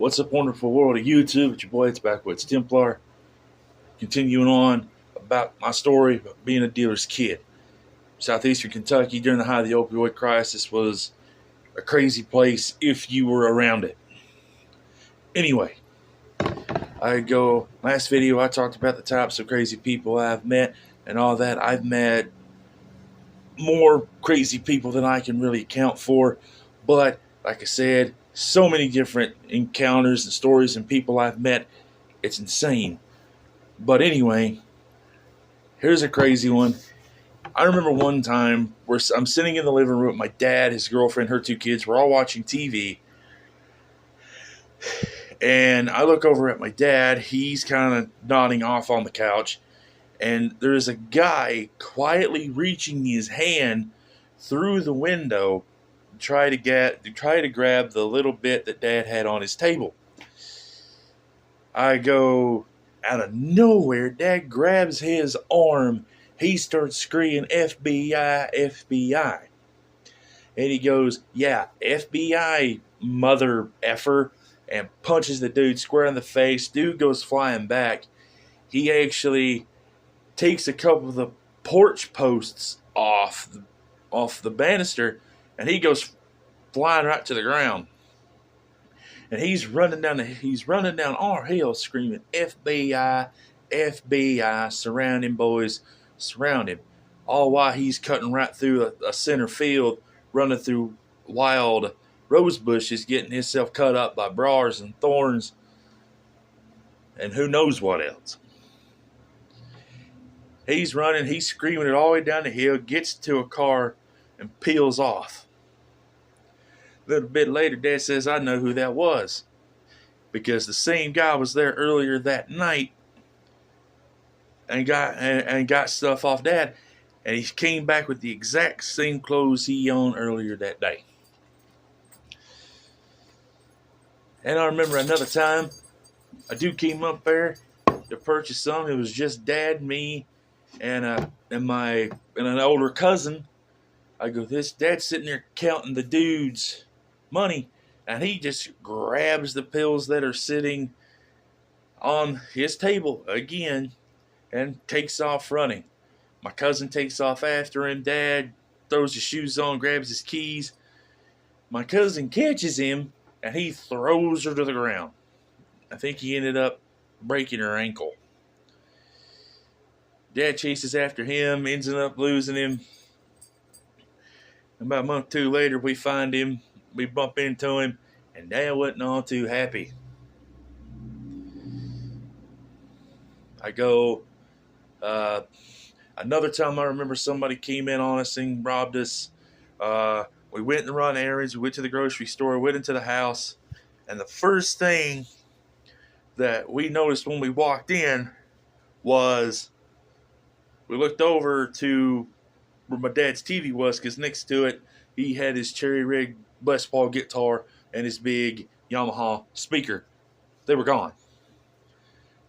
What's up, wonderful world of YouTube? It's your boy, it's Backwoods Templar. Continuing on about my story of being a dealer's kid. Southeastern Kentucky during the height of the opioid crisis was a crazy place if you were around it. Anyway, last video I talked about the types of crazy people I've met and all that. I've met more crazy people than I can really account for, but like I said, so many different encounters and stories and people I've met. It's insane. But anyway, here's a crazy one. I remember one time where I'm sitting in the living room with my dad, his girlfriend, her two kids. We're all watching TV. And I look over at my dad. He's kind of nodding off on the couch. And there's a guy quietly reaching his hand through the window to try to grab the little bit that Dad had on his table. I go, out of nowhere, Dad grabs his arm. He starts screaming, FBI, FBI. And he goes, yeah, FBI, mother effer, and punches the dude square in the face. Dude goes flying back. He actually takes a couple of the porch posts off the banister, and he goes flying right to the ground. And he's running down our hill screaming, FBI, FBI, surround him, boys, surround him. All while he's cutting right through a center field, running through wild rose bushes, getting himself cut up by briars and thorns, and who knows what else. He's running, he's screaming it all the way down the hill, gets to a car, and peels off. A little bit later, Dad says, I know who that was. Because the same guy was there earlier that night and got stuff off Dad. And he came back with the exact same clothes he owned earlier that day. And I remember another time, a dude came up there to purchase something. It was just Dad, me, and an older cousin. I go, this Dad's sitting there counting the dude's money, and he just grabs the pills that are sitting on his table again and takes off running. My cousin takes off after him. Dad throws his shoes on, grabs his keys. My cousin catches him, and he throws her to the ground. I think he ended up breaking her ankle. Dad chases after him, ends up losing him. About a month or two later, we find him, we bump into him, and Dad wasn't all too happy. I go, another time I remember somebody came in on us and robbed us. We went and run errands, we went to the grocery store, went into the house, and the first thing that we noticed when we walked in was we looked over to where my dad's TV was, because next to it he had his cherry rig Les Paul guitar and his big Yamaha speaker. They were gone.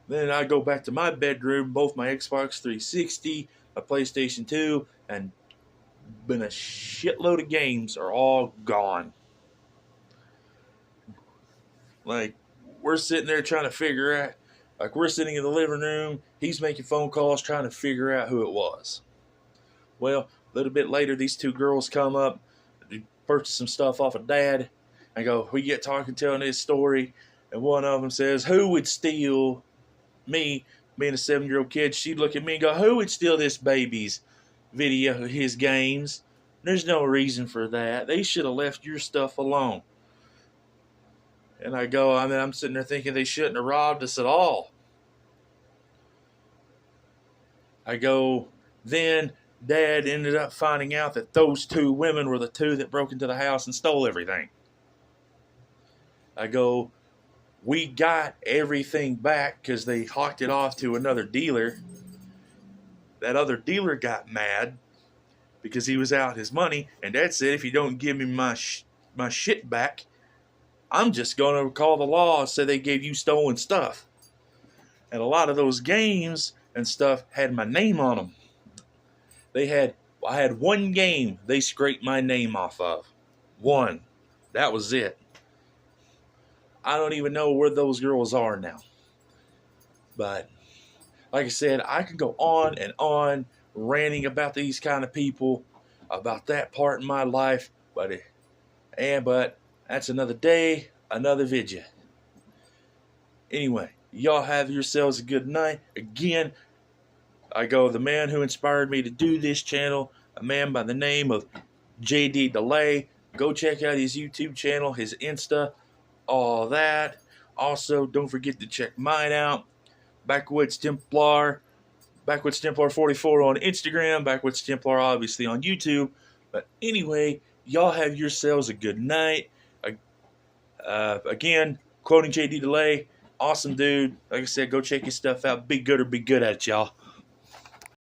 Then I go back to my bedroom, both my Xbox 360, my PlayStation 2, and been a shitload of games are all gone. Like, we're sitting there trying to figure out, like, we're sitting in the living room, he's making phone calls trying to figure out who it was. Well, a little bit later, these two girls come up, purchase some stuff off of Dad, and go, we get talking, telling this story, and one of them says, who would steal me, being a 7-year-old kid? She'd look at me and go, who would steal this baby's video, his games? There's no reason for that. They should have left your stuff alone. And I go, I'm sitting there thinking they shouldn't have robbed us at all. I go, then Dad ended up finding out that those two women were the two that broke into the house and stole everything. I go, we got everything back because they hawked it off to another dealer. That other dealer got mad because he was out his money, and Dad said, if you don't give me my shit back, I'm just going to call the law and say they gave you stolen stuff. And a lot of those games and stuff had my name on them. I had one game they scraped my name off of. One. That was it. I don't even know where those girls are now. But like I said, I could go on and on ranting about these kind of people, about that part in my life, but that's another day, another video. Anyway, y'all have yourselves a good night. Again, I go the man who inspired me to do this channel, a man by the name of JD Delay. Go check out his YouTube channel, his Insta, all that. Also, don't forget to check mine out, Backwoods Templar 44 on Instagram, Backwoods Templar obviously on YouTube. But anyway, y'all have yourselves a good night. Again, quoting JD Delay, awesome dude. Like I said, go check his stuff out. Be good or be good at it, y'all.